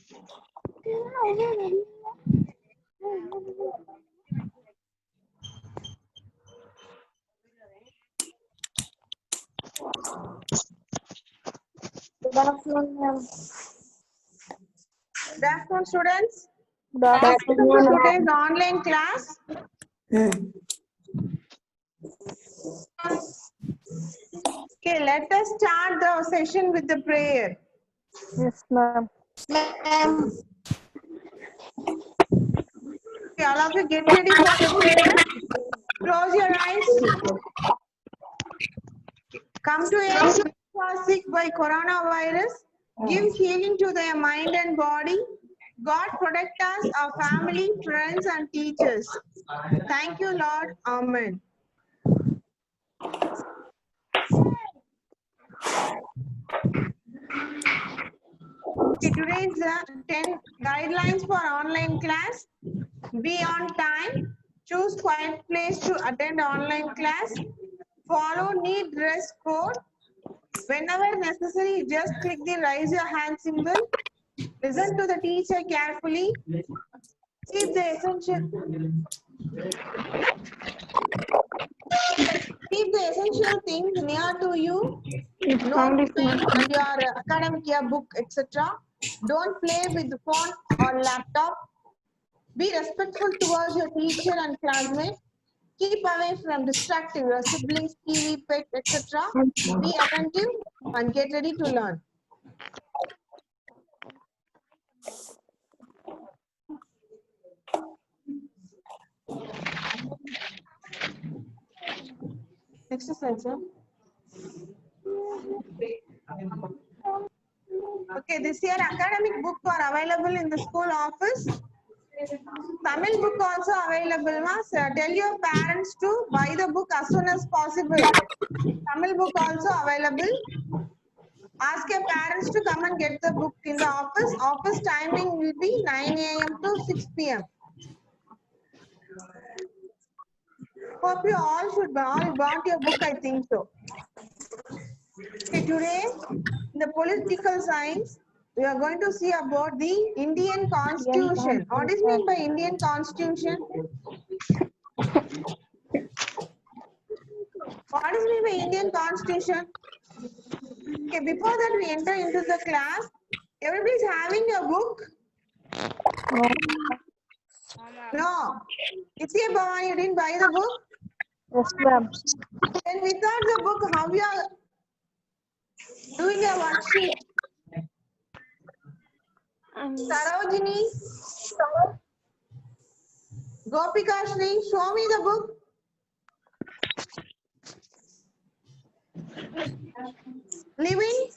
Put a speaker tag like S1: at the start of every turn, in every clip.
S1: Good afternoon, ma'am.
S2: Good afternoon, students.
S1: Good afternoon,
S2: Welcome to
S1: ma'am.
S2: today's online class. Okay, let us start the session with the prayer.
S1: Yes, ma'am.
S2: Okay, all of you get ready for the prayer. Close your eyes. Come to us who are sick by coronavirus. Give healing to their mind and body. God protect us, our family, friends, and teachers. Thank you, Lord. Amen. Okay, today is the 10 guidelines for online class. Be on time. Choose quiet place to attend online class. Follow neat dress code. Whenever necessary, just click the raise your hand symbol. Listen to the teacher carefully. Keep the essential things near to you. Note pen and your academic yearbook, etc. Don't play with the phone or laptop. Be respectful towards your teacher and classmates. Keep away from distracting your siblings, TV, pet, etc. Be attentive and get ready to learn. Next slide, sir. Okay, this year academic books are available in the school office. Tamil book also available, ma. Tell your parents to buy the book as soon as possible. Tamil book also available. Ask your parents to come and get the book in the office. Office timing will be 9 a.m. to 6 p.m. Hope you all should all bought your book, I think so. Okay, today in the political science, we are going to see about the Indian Constitution. What is meant by Indian Constitution? What is meant by Indian Constitution? Okay, before that we enter into the class, everybody is having a book? No. Nitya Bhavani, you didn't buy the book?
S1: Yes, ma'am.
S2: Then without the book, how you are doing a worksheet? Sarojini, Gopika Shri, show me the book. Living,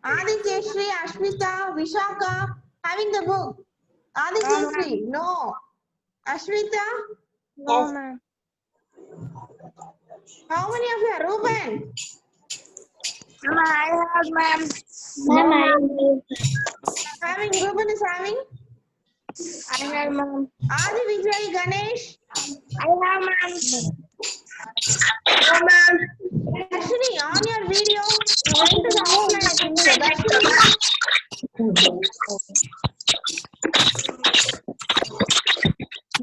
S2: Aditya Shri, Ashwita, Vishaka, having the book. Aditya Shri, no. Ashwita,
S1: No, ma'am.
S2: how many of you are? Ruben,
S1: I have, ma'am. Ma'am,
S2: having, Ruben is having.
S1: I have, ma'am.
S2: Adi Vijay Ganesh,
S1: I have, ma'am. No, ma'am.
S2: Darshini, on your video, you went to the offline, I think so. Darshini,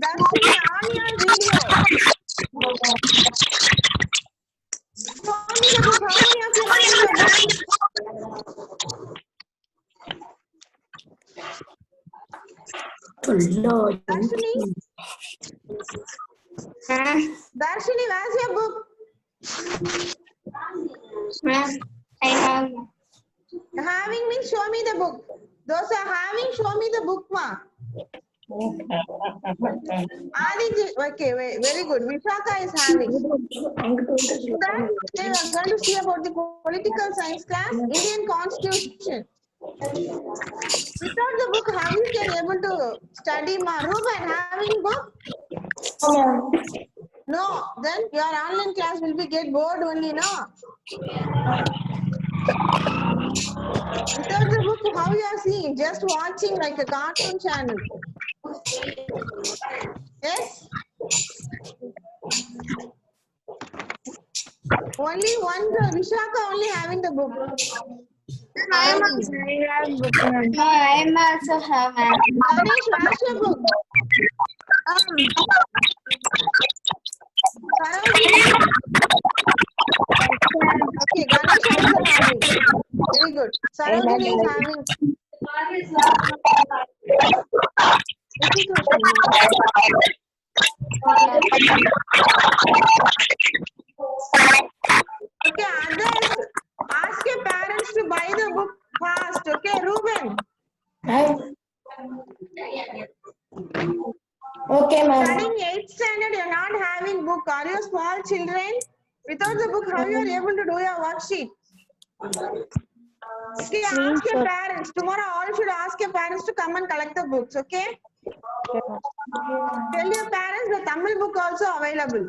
S2: Darshini, on your video. Show me the book. How many of you are having the book? Darshini, Darshini, where's your book?
S1: Ma'am, I have.
S2: Having means show me the book. Those are having, show me the book, ma. Adi, okay, very good. Vishaka is having. Then we are going to see about the political science class, Indian Constitution. Without the book, how you can able to study, ma? Ruben, having book? No, then your online class will be get bored only, no? Without the book, how you are seeing? Just watching like a cartoon channel. Yes? Only one, Vishaka only having the book.
S1: I am also have book, ma'am. No, I am also have, ma'am.
S2: Ganesh, where's your book? Sarojini. Okay, Ganesh also having. Very good. Sarojini is having. This is okay. Okay, others, ask your parents to buy the book fast. Okay, Ruben.
S1: Okay, ma'am.
S2: Studying 8th standard, you're not having book. Are you small children? Without the book, how you are able to do your worksheet? Okay, ask your parents. Tomorrow, all should ask your parents to come and collect the books. Okay? Tell your parents the Tamil book also available.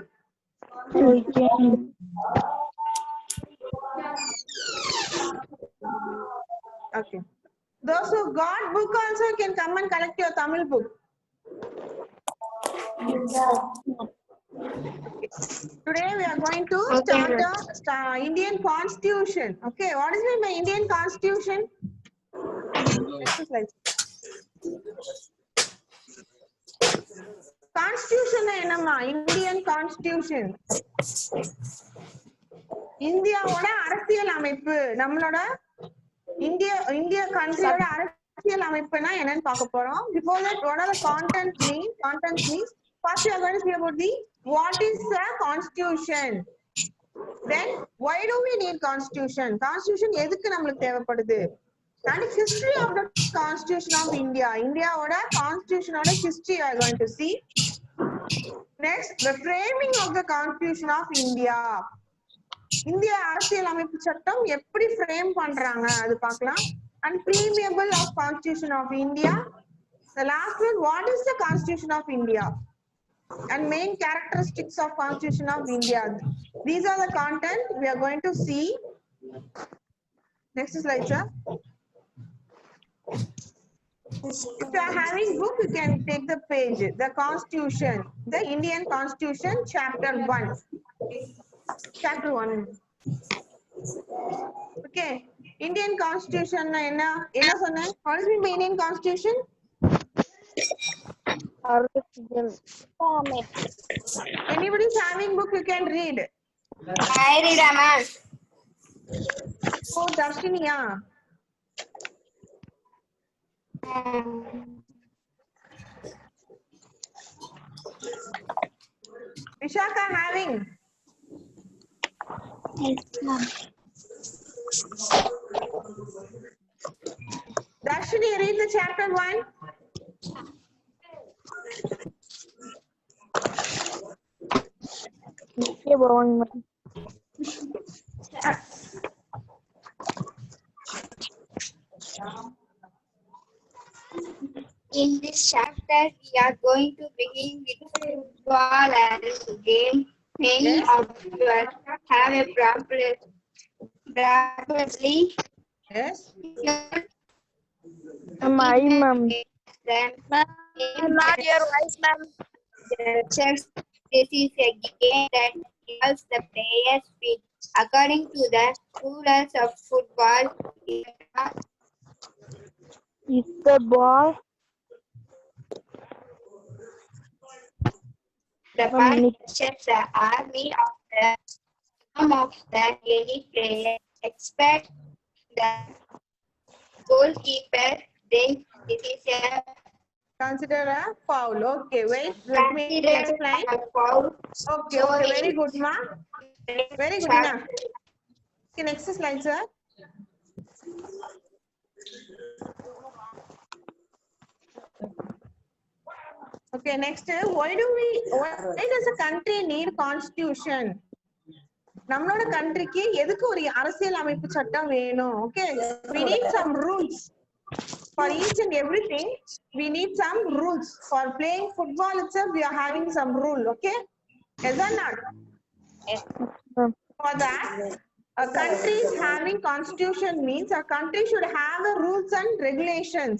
S2: Okay. Those who got book also can come and collect your Tamil book. Today we are going to start Indian Constitution. Okay, what is meant by Indian Constitution? Next slide. Constitution என்னம்மா? Indian Constitution. இந்தியாவோட அரசியல் அமைப்பு, நம்மளோட India கண்ட்ரியோட அரசியல் அமைப்புனா என்னன்னு பார்க்க போறோம். Before that, what are the contents mean? Contents means first we are going to see about the what is the constitution. Then why do we need constitution? Constitution எதுக்கு நமக்கு தேவைப்படுது? And history of the constitution of India. Indiaவோட constitution ஓட history we are going to see. Next, the framing of the constitution of India. இந்திய அரசியல் அமைப்பு சட்டம் எப்படி frame பண்றாங்க அது பார்க்கலாம். And preamble of constitution of India. The last one, what is the constitution of India? And main characteristics of constitution of India. These are the content we are going to see. Next slide, sir. If you are having book, you can take the page. The Constitution, the Indian Constitution, Chapter 1. Chapter 1. Okay. Indian Constitution na enna sonna? What is mean by Indian Constitution? Anybody is having book, you can read.
S1: I read, ma'am.
S2: Oh, Darshini, yeah. Vishaka having. Darshini, read the chapter 1.
S1: In this chapter, we are going to begin with football as a game. Many of you have a probably
S2: Yes.
S1: ma'am. I'm not your voice, ma'am. This is a game that involves the players' feet. According to the rules of football,
S3: Is the ball
S1: the ball touches the army of the arm of the any player, expect the goalkeeper, then it is a
S2: Consider a foul. Okay, wait. Let me explain.
S1: foul.
S2: Okay, okay. Very good, ma. Very good enough. Okay, next slide, sir. Okay, next. Why does a country need constitution? நம்மளோட கண்ட்ரிக்கு எதுக்கு ஒரு அரசியல் அமைப்பு சட்டம் வேணும்? Okay, we need some rules. For each and everything, we need some rules. For playing football itself, we are having some rule. Okay, is that not?
S1: Yes.
S2: For that, a country is having constitution means a country should have the rules and regulations.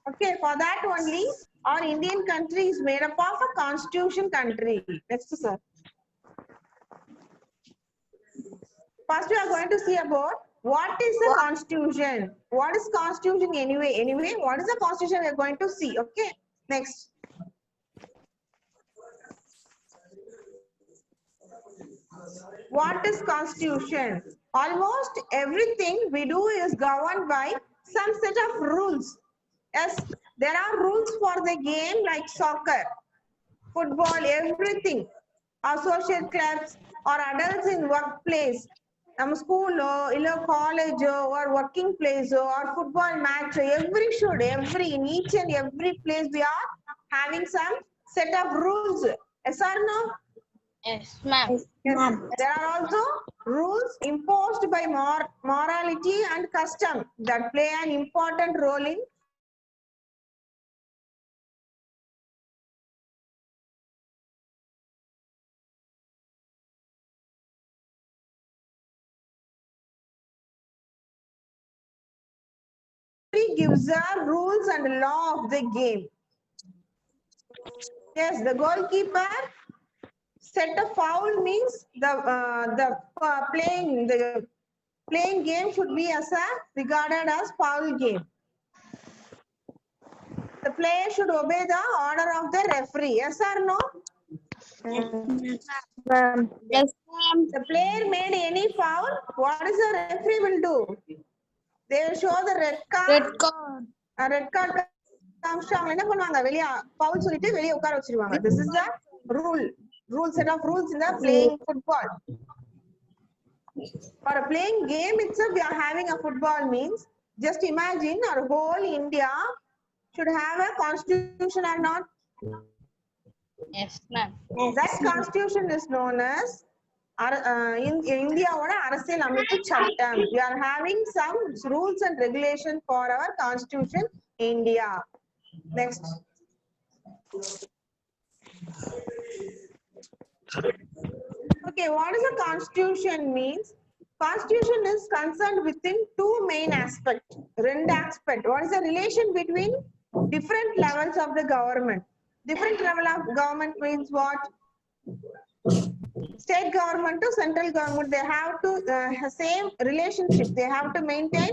S2: Okay, for that only, our Indian country is made up of a constitution country. Next, sir. First, we are going to see about What is the constitution? What is constitution anyway? Anyway, what is the constitution we are going to see? Okay, next. What is constitution? Almost everything we do is governed by some set of rules. Yes, there are rules for the game like soccer, football, everything. Associate clubs or adults in workplace. School college or working place or football match, every in each and every place we are having some set of rules. Yes or no?
S1: Yes, ma'am.
S2: Yes. There are also rules imposed by morality and custom that play an important role in gives a rules and law of the game. Yes, the goalkeeper set a foul means the playing game should be as regarded as foul game. The player should obey the order of the referee. Yes or no?
S3: Ma'am.
S1: Yes, ma'am.
S2: The player made any foul, what is the referee will do? They will show the red card.
S1: Red card.
S2: Red card காமிச்சு அவங்க என்ன பண்ணுவாங்க வெளிய பவுல் சொல்லிட்டு வெளிய உட்கார வச்சிருவாங்க. This is the rule set of rules in the playing football. For a playing game itself we are having a football means just imagine our whole India should have a constitution or not?
S1: Yes, ma'am.
S2: That constitution is known as in India அரசியல் அமைப்பு சட்டம். We are having some rules and regulations for our constitution India. Next. Okay, what is a constitution means? Constitution is concerned within two main aspects. Two aspects. What is the relation between different levels of the government? Different level of government means what? State government to central government, they have to same relationship. They have to maintain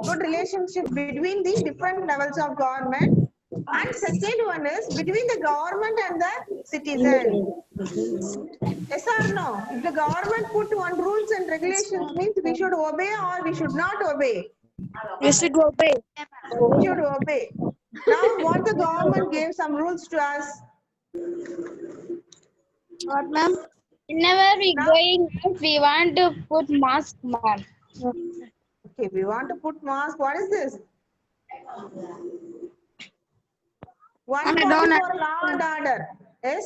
S2: good relationship between the different levels of government. And second one is between the government and the citizen. Yes or no? If the government put one rules and regulations means we should obey or we should not obey.
S3: We should obey.
S2: We should obey. Now what the government gave some rules to us.
S3: What, ma'am?
S1: Whenever we going out, we want to put mask, ma'am.
S2: Okay, we want to put mask. What is this? 144 law and order. Yes?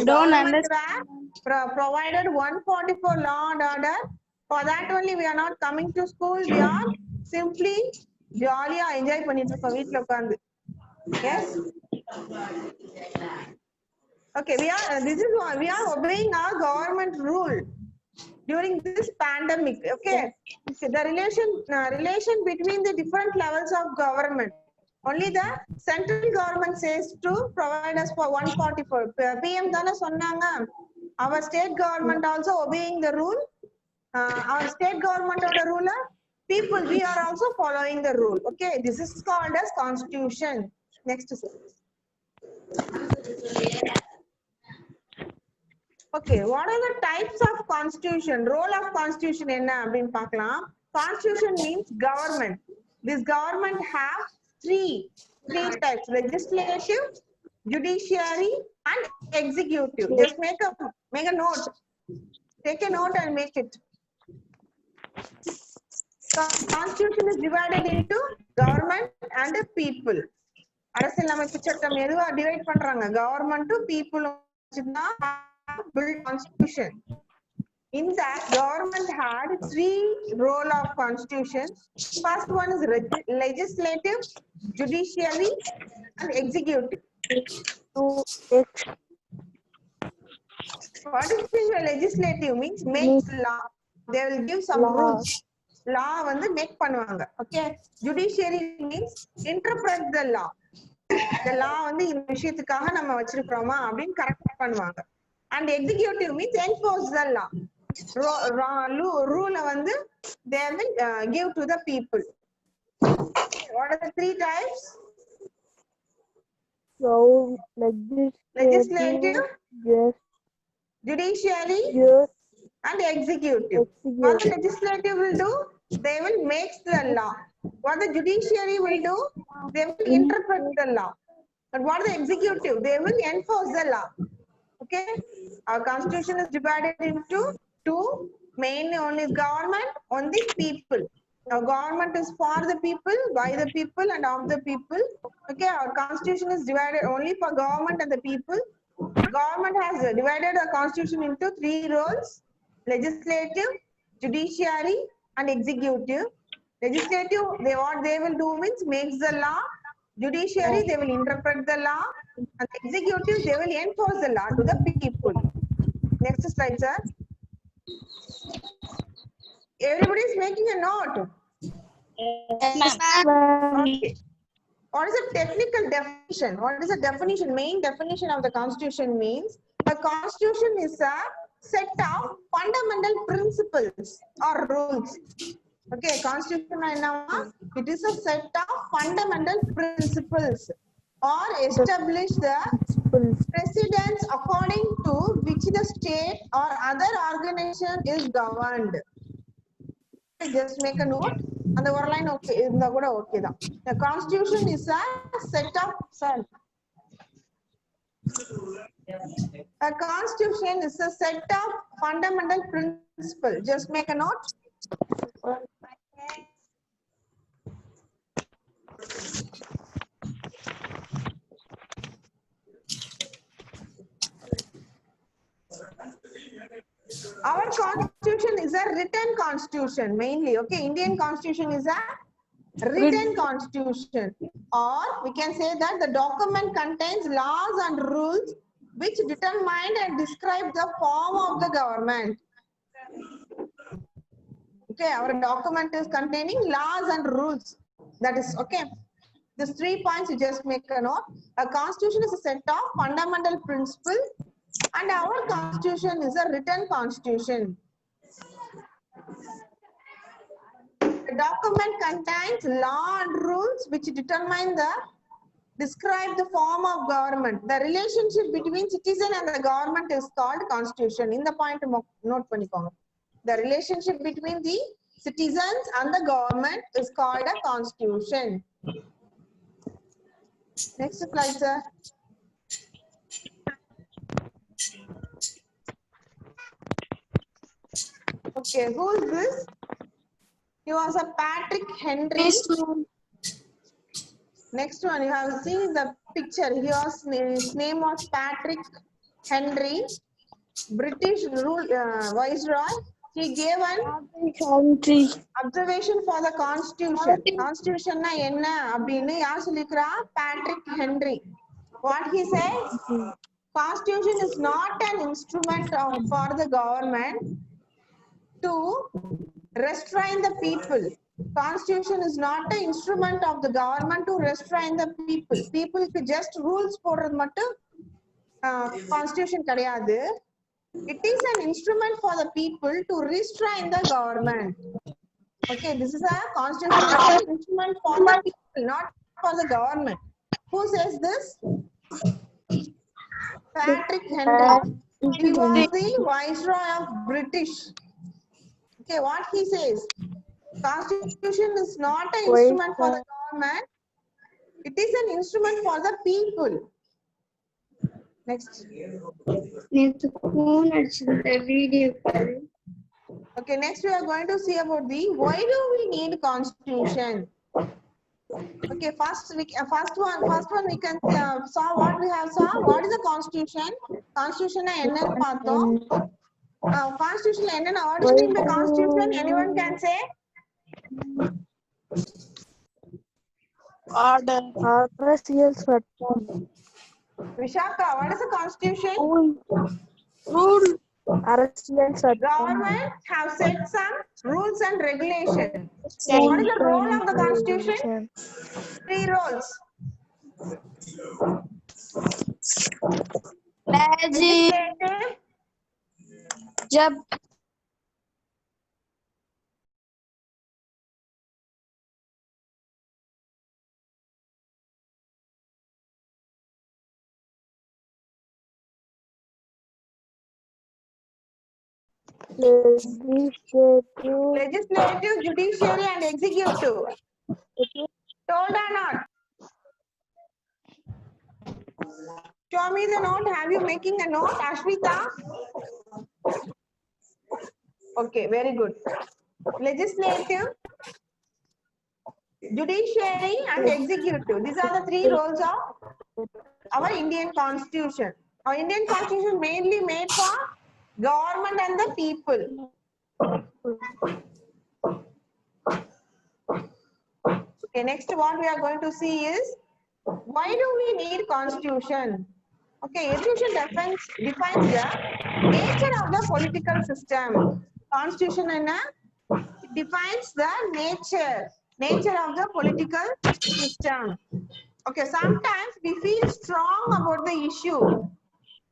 S3: Don't
S2: Government were provided 144 law and order. For that only we are not coming to school. We are simply jolly enjoy பண்ணிட்டு இருக்கோம் வீட்ல உட்கார்ந்து. Yes? Okay, we are obeying our government rule during this pandemic. Okay, the relation between the different levels of government. Only the central government says to provide us for 144. PM தான சொன்னாங்க. Our state government also obeying the rule. Our state government or the ruler, people we are also following the rule. Okay, this is called as constitution. Next. Okay, what are the types of constitution? Role of constitution என்ன அப்படினு பார்க்கலாம். Constitution means government. This government have three types: legislative, judiciary, and executive. Just make a note. Take a note and make it. Constitution is divided into government and people. அரசியலமைப்பு சட்டம் எதுவா divide பண்றாங்க? Government to people build constitution. In that, government had three role of constitution. First one is legislative, judiciary, and executive. What is the legislative means? Make law. They will give some rules. Law வந்து make பண்ணுவாங்க. Okay. Judiciary means interpret the law. The law வந்து இந்த விஷயத்துக்காக நம்ம வச்சிருக்கோமா அப்படின்னு correct பண்ணுவாங்க. And executive means enforce the law. rule வந்து they will give to the people. What are the three types?
S3: So,
S2: Legislative,
S3: yes,
S2: judiciary,
S3: yes,
S2: and executive. What the
S3: executive.
S2: legislative will do? They will make the law. What the judiciary will do? They will interpret the law. And what the executive? They will enforce the law. Okay? Our constitution is divided into two. Mainly one is government, one is people. Now government is for the people, by the people, and of the people. Okay, our constitution is divided only for government and the people. Government has divided the constitution into three roles: legislative, judiciary, and executive. Legislative, what they will do means makes the law. Judiciary, they will interpret the law. And executive, they will enforce the law to the people. Next slide, sir. Everybody is making a note.
S1: Yes, ma'am.
S2: Okay. What is a technical definition? What is the definition? Main definition of the constitution means a constitution is a set of fundamental principles or rules. Okay, constitution it is a set of fundamental principles or establish the precedents according to which the state or other organization is governed. Just make a note. And the line okay, okay. The constitution is a set of a constitution is a set of fundamental principles. Just make a note. Our constitution is a written constitution mainly. Okay, Indian constitution is a written constitution, or we can say that the document contains laws and rules which determine and describe the form of the government. Okay, our document is containing laws and rules. That is okay. These 3 points you just make a note. A constitution is a set of fundamental principles, and our constitution is a written constitution. The document contains law and rules which describe the form of government. The relationship between citizen and the government is called constitution. In the point note panikonga. The relationship between the citizens and the government is called a constitution. Next slide, sir. Okay, who is this? He was a Patrick Henry. Next one, you have seen the picture. His name was Patrick Henry, British viceroy. He gave an observation for the constitution. Constitution na enna abinu yaar sollikra? Patrick Henry. What he says? Constitution is not an instrument for the government to restrain the people. Constitution is not an instrument of the government to restrain the people. People could just rules for constitution kadiyadu. It is an instrument for the people to restrain the government. Okay, this is a constitutional instrument for the people, not for the government. Who says this? Patrick Henry. He was the viceroy of British. Okay, what he says? Constitution is not an instrument for the government. It is an instrument for the people. Next. Okay, next we are going to see about why do we need constitution? Okay, first one we can saw what we have saw. What is the constitution? Constitution enna paathom. Constitution enna what is mean by constitution? Anyone can say?
S3: Order.
S2: Vishaka, what is a constitution?
S3: Rule.
S2: Government have set some rules and regulations. What is the role of the constitution? 3 roles.
S3: जब
S2: Legislative, judiciary, and executive. Told or not? Show me the note. Have you making a note, Ashmita? Okay, very good. Legislative, judiciary, and executive. These are the three roles of our Indian Constitution. Our Indian Constitution mainly made for government and the people. Okay, next what we are going to see is why do we need Constitution? Okay, education defines the nature of the political system. Constitution defines the nature of the political system. Okay, sometimes we feel strong about the issue.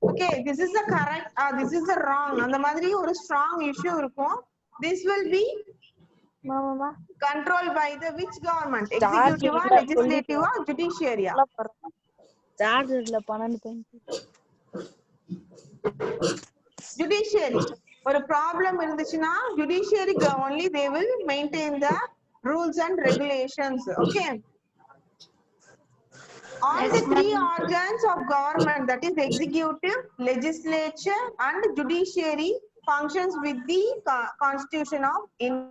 S2: Okay, this is the correct or this is the wrong. அந்த மாதிரி ஒரு strong issue இருக்கும். This will be controlled by the which government? Executive or legislative or judiciary? Judiciary. ஒரு problem இருந்துச்சுன்னா judiciary only they will maintain the rules and regulations. Okay. All the three organs of government, that is executive, legislature, and judiciary, functions with the Constitution of India.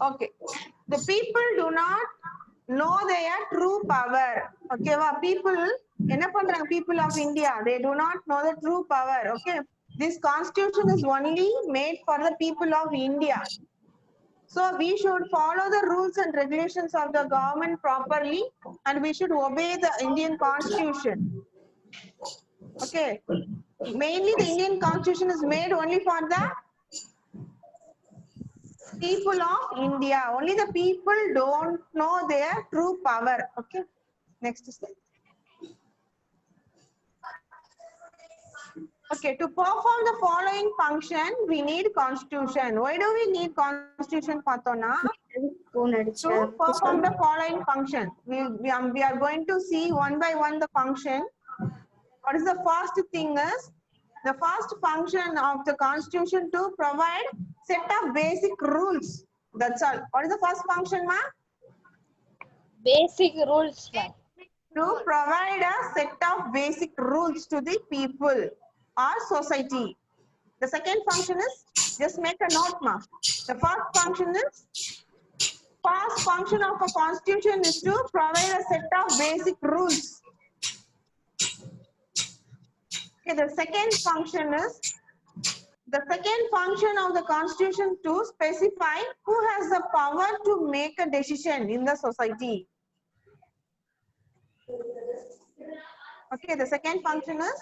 S2: Okay, the people do not know their true power. Okay, people of India, they do not know the true power. Okay, this constitution is only made for the people of India. So we should follow the rules and regulations of the government properly, and we should obey the Indian constitution. Okay, mainly the Indian constitution is made only for the people of India. Only the people don't know their true power. Okay, next slide. Okay, to perform the following function, we need constitution. Why do we need constitution, Patona? To perform the following function. We are going to see one by one the function. What is the first thing is, the first function of the constitution to provide set of basic rules. That's all. What is the first function, ma?
S3: Basic rules, ma'am.
S2: To provide a set of basic rules to the people or society. The second function is, just make a note, ma. The first function of a constitution is to provide a set of basic rules. Okay, the second function of the constitution to specify who has the power to make a decision in the society. Okay, the second function is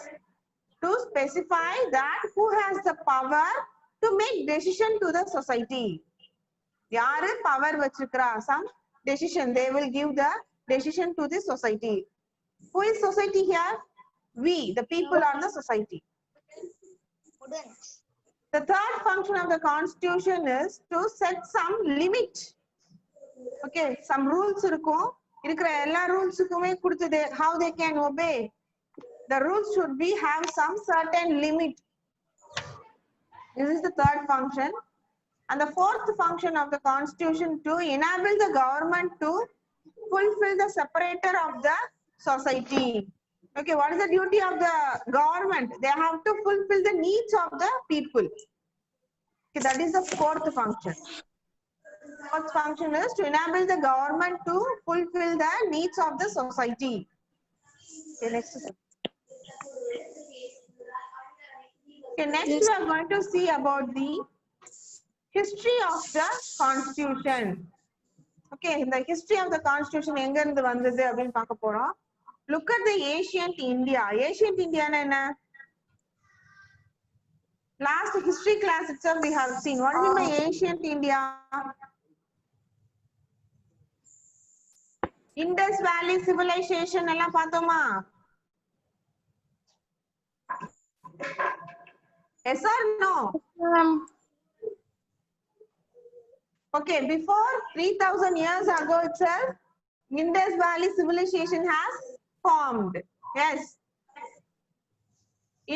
S2: to specify that who has the power to make decision to the society. Yaru power vachikra, some decision, they will give the decision to the society. Who is society here? We, the people are the society. The third function of the constitution is to set some limit. Okay, some rules irukum. Irukra ella rules kume kuduthude, how they can obey. The rules should be have some certain limit. This is the third function. And the fourth function of the constitution to enable the government to fulfill the separator of the society. Okay, what is the duty of the government? They have to fulfill the needs of the people. Okay, that is the fourth function. Fourth function is to enable the government to fulfill the needs of the society. Okay, next. Okay, next we are going to see about the history of the constitution. Okay, the history of the constitution enga irundhu vandhathu appdin paaka porom. Look at the ancient India. Ancient India na enna? Last history class itself we have seen. What do you mean by ancient India? Indus Valley civilization ella paathoma. Yes or no? Okay, before 3000 years ago itself, Indus Valley civilization has formed. Yes.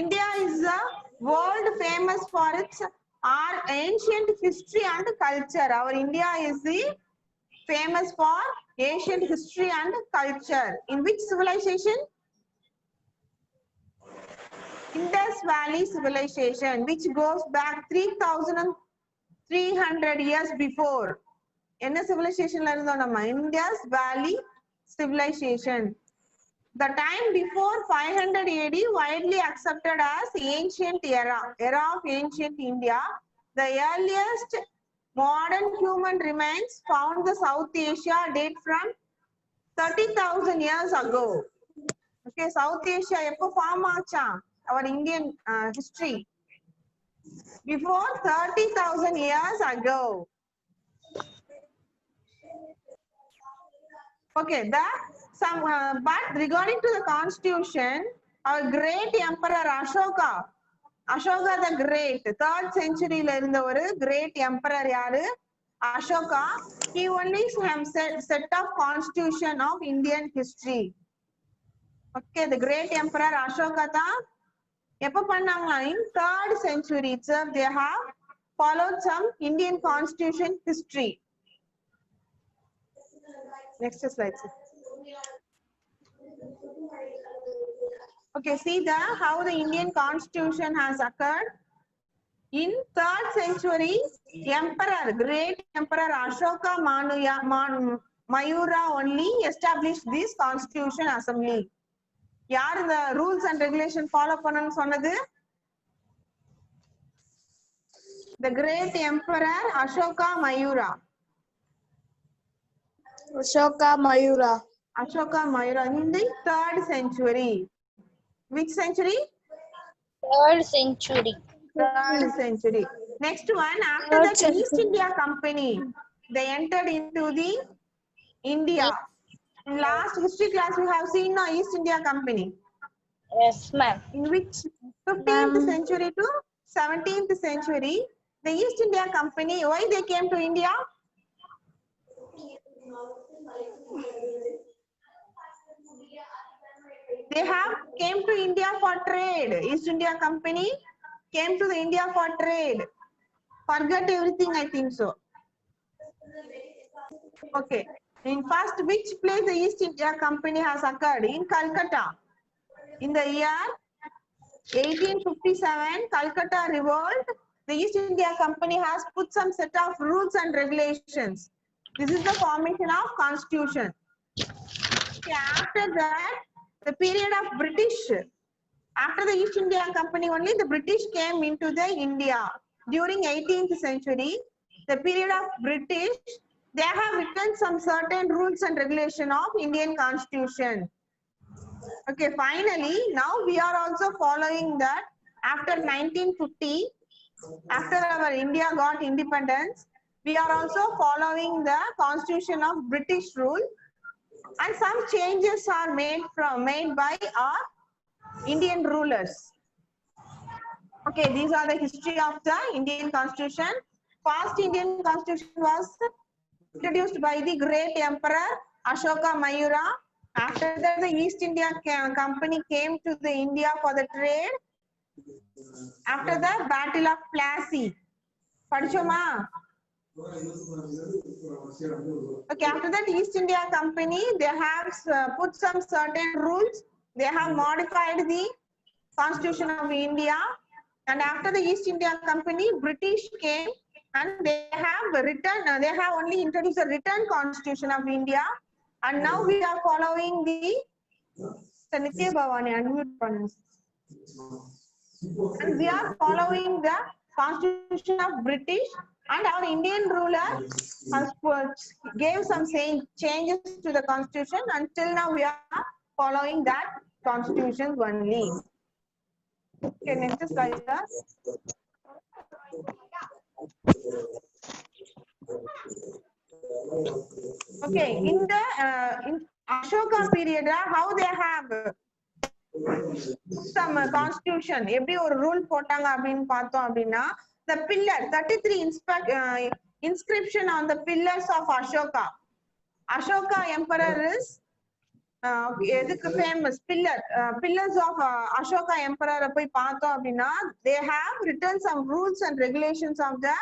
S2: India is the world famous for its our ancient history and culture. Our India is the famous for ancient history and culture. In which civilization? Indus Valley civilization, which goes back 3,300 years before. என்ன civilization ல இருந்தோம் நம்ம? Indus Valley civilization. The time before 500 AD widely accepted as ancient era of ancient India. The earliest modern human remains found in South Asia date from 30,000 years ago. Okay, South Asia எப்போ form ஆச்சா? Our Indian history. Before 30,000 years ago. Okay, but regarding to the constitution, our great emperor Ashoka the Great, 3rd century la irundha oru great emperor yaru? Ashoka. He only have set of constitution of Indian history. Okay, the great emperor Ashoka tha எப்ப பண்ணாங்களா? In 3rd century itself they have followed some Indian constitution history. Next slide. Okay, see how the Indian constitution has occurred. In 3rd century, great emperor Ashoka Mayura only established this constitution assembly. Yaar the rules and regulation follow பண்ணனும் சொன்னது? The great emperor Ashoka Mayura. Ashoka Mayura in the 3rd century. Which century?
S1: 3rd century.
S2: 3rd century. Next one, after that East India Company, they entered into the India. In last history class we have seen now East India Company.
S1: Yes, ma'am.
S2: In which 15th century to 17th century, the East India Company, why they came to India? They have came to India for trade. East India Company came to the India for trade. Forget everything, I think so. Okay. In first, which place the East India Company has occurred? In Calcutta. In the year 1857, Calcutta revolt. The East India Company has put some set of rules and regulations. This is the formation of constitution. Okay, after that, the period of British. After the East India Company only, the British came into the India. During 18th century, the period of British, they have written some certain rules and regulation of Indian constitution. Okay, finally, now we are also following that after 1950, after our India got independence, we are also following the constitution of British rule, and some changes are made by our Indian rulers. Okay, these are the history of the Indian constitution. First Indian constitution was introduced by the great emperor Ashoka Mayura. After that, the East India Company came to the India for the trade. After the Battle of Plassey. Padchoma. Okay, after that East India Company, they have put some certain rules. They have modified the constitution of India. And after the East India Company, British came and they have only introduced a written constitution of India. And now we are following the Nitya Bhavani, unmute pannu. And we are following the constitution of British, and our Indian ruler has gave some changes to the constitution. Until now we are following that constitution only. Okay, next slide. Okay, in the in Ashoka period, how they have some constitution எப்படி ஒரு rule போட்டாங்க அப்படின்னு பார்த்தோம் அப்படின்னா the pillar 33 inscription on the pillars of Ashoka emperor is எதுக்கு famous pillars of Ashoka emperor போய் பார்த்தோம் அப்படின்னா they have written some rules and regulations of the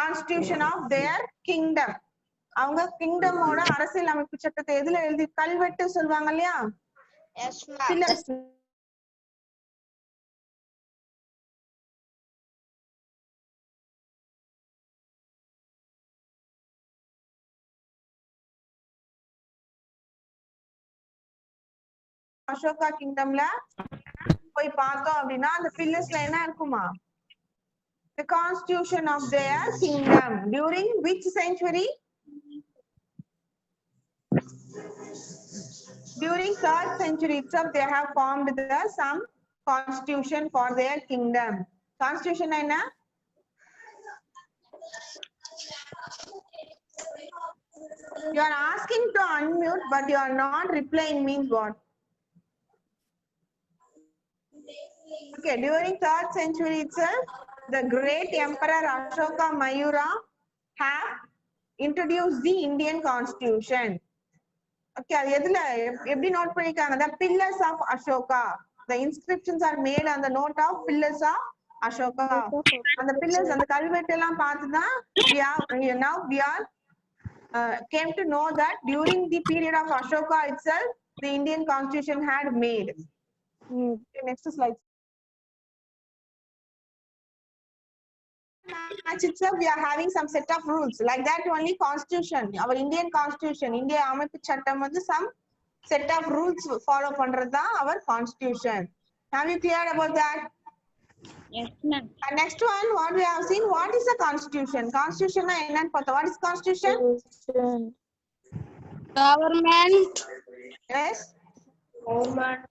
S2: constitution of their kingdom. அவங்க கிங்டமோட அரசியல் அமைப்பு சட்டத்தை எதுல எழுதி கல்வெட்டு சொல்லுவாங்க இல்லையா
S1: Yes, ma'am.
S2: pillars. அசோகா கிங்டம்ல போய் பார்த்தோம் அப்படின்னா அந்த பில்லர்ஸ்ல என்ன இருக்குமா the constitution of their kingdom during which century during 3rd century itself they have formed some constitution for their kingdom. Constitution என்ன you are asking to unmute but you are not replying means what? Okay, during 3rd century itself, the great emperor Ashoka Mayura have introduced the Indian constitution. Okay, அது எதுல எப்படி note பண்ணிருக்காங்க the pillars of Ashoka. The inscriptions are made on the note of pillars of Ashoka. அந்த pillars அந்த கல்வெட்டு எல்லாம் பார்த்து தான் we are came to know that during the period of Ashoka itself, the Indian constitution had made. Okay, next slide. Itself we are having some set of rules like that only constitution our Indian constitution India அமைப்பு சட்டம் வந்து some set of rules follow பண்றதா our constitution. Have you cleared about that?
S1: Yes, ma'am.
S2: And next one what we have seen what is the constitution na என்னன்னு பார்த்தோம் what is constitution
S1: Government.
S2: yes
S3: Government.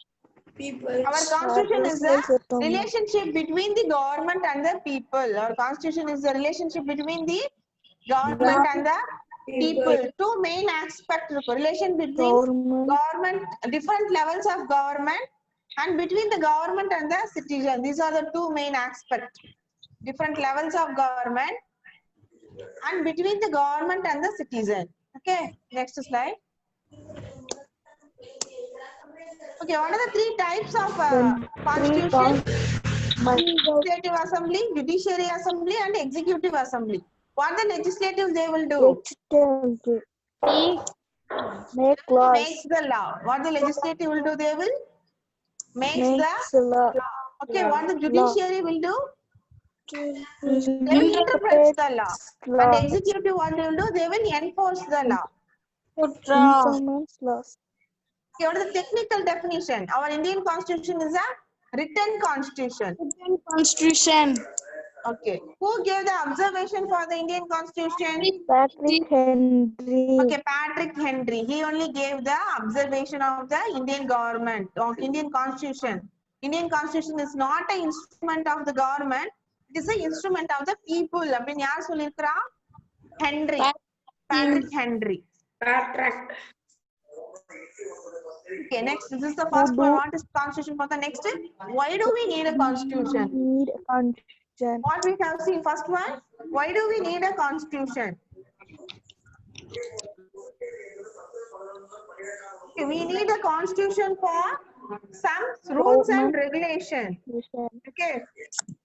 S3: People.
S2: our constitution is the relationship between the government and the people. Our constitution is the relationship between the government and the people. Two main aspects relation between government different levels of government and between the government and the citizen. These are the two main aspects different levels of government and between the government and the citizen. Okay, next slide. Okay, what are the three types of constitution? Legislative assembly, judiciary assembly, and executive assembly. What the legislative they will do?
S3: Make laws.
S2: Makes the law. What the legislative will do? They will makes the
S3: law.
S2: okay. What the judiciary will do? They will interpret
S3: Interpret
S2: the law.
S3: law.
S2: And executive what they will do? They will enforce the law.
S3: Implements laws.
S2: Okay, what is the technical definition? Our Indian constitution is a written constitution.
S1: Constitution.
S2: Okay. Who gave the observation for the Indian constitution?
S3: Patrick Henry.
S2: Okay, Patrick Henry. He only gave the observation of the Indian government, of Indian constitution. Indian constitution is not an instrument of the government. It is an instrument of the people. அப்படின்னு யார் சொல்லிருக்கிறா? Henry. Patrick Henry.
S3: Patrick.
S2: Okay, next. This is the first one. What is constitution for the next? Why do we need a constitution?
S3: Need a constitution.
S2: What we have seen first one? Why do we need a constitution? Okay, we need a constitution for some rules and regulations. Okay,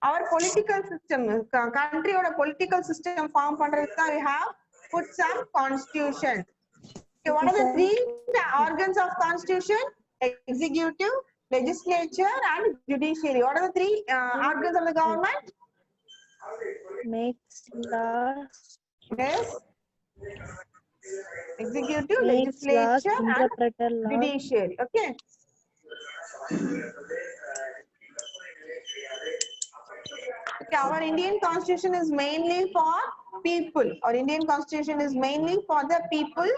S2: our political system, country or political system form பண்றதுக்கு we have put some constitution. Okay, what are the three organs of constitution? Executive, legislature, and judiciary. What are the three organs of the government?
S3: Makes laws.
S2: Yes. Executive,
S3: Makes laws.
S2: legislature, and
S3: Interpreter laws.
S2: judiciary. Okay. Okay, our Indian constitution is mainly for people. Our Indian constitution is mainly for the people.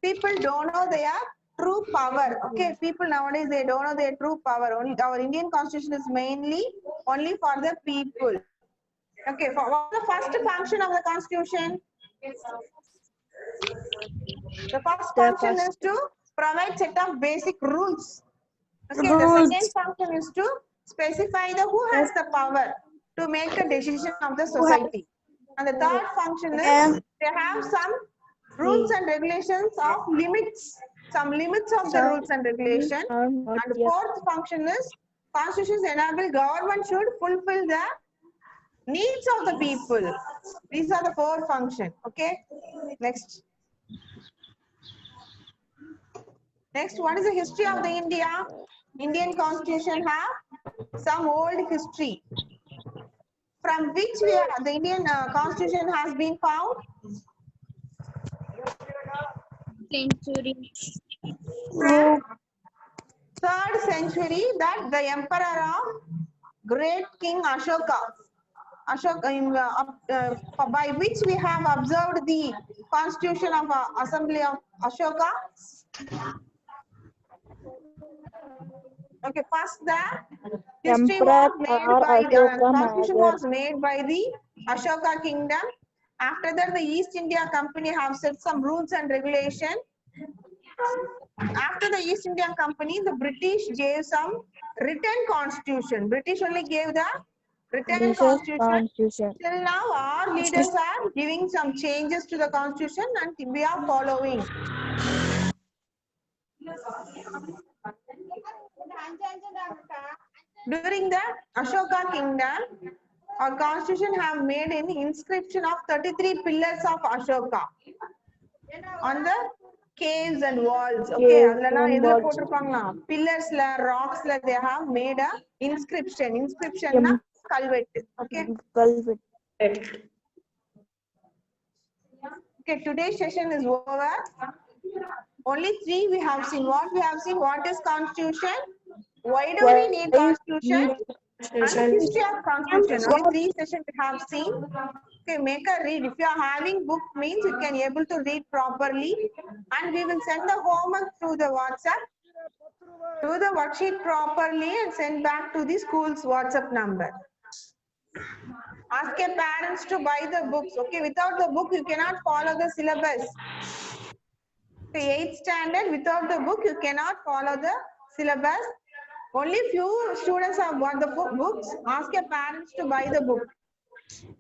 S2: People don't know their true power. Okay, people nowadays they don't know their true power. Only our Indian constitution is mainly only for the people. Okay, for what the first function of the constitution? The first function is to provide set of basic rules. Okay, the second function is to specify the who has the power to make a decision of the society. And the third function is they have some rules and regulations of limits, some limits of the rules and regulation. And the fourth function is constitutions enable government should fulfill the needs of the people. These are the four functions. Okay, next. Next, what is the history of the India? Indian Constitution have some old history from which the Indian Constitution has been found.
S1: Century.
S2: From 3rd century, that the emperor of great King Ashoka, by which we have observed the Constitution of Assembly of Ashoka. Okay, first the history was made by the Constitution was made by the Ashoka kingdom. After that, the East India Company have set some rules and regulation. After the East India Company, the British gave some written constitution. British only gave the written constitution. Till now, our leaders are giving some changes to the constitution and we are following. During the Ashoka kingdom, our constitution have made an inscription of 33 pillars of Ashoka on the caves and walls. Okay, pillars la, rocks la, they have made a inscription. Inscription na kalvet. Okay. Okay, today's session is over. Only 3 we have seen. What we have seen? What is constitution? Why do we need constitution? And history of constitution. Only 3 sessions we have seen. Okay, make a read. If you are having book, means you can able to read properly. And we will send the homework through the WhatsApp. Do the worksheet properly and send back to the school's WhatsApp number. Ask your parents to buy the books. Okay, without the book, you cannot follow the syllabus. Okay, 8th standard, without the book, you cannot follow the syllabus. Only few students have bought the books. Ask your parents to buy the book.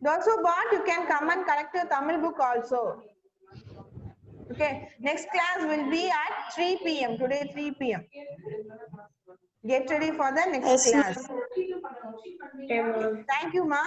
S2: Those who bought, you can come and collect your Tamil book also. Okay, next class will be at 3 p.m. Today 3 p.m. Get ready for the next class. Thank you, ma.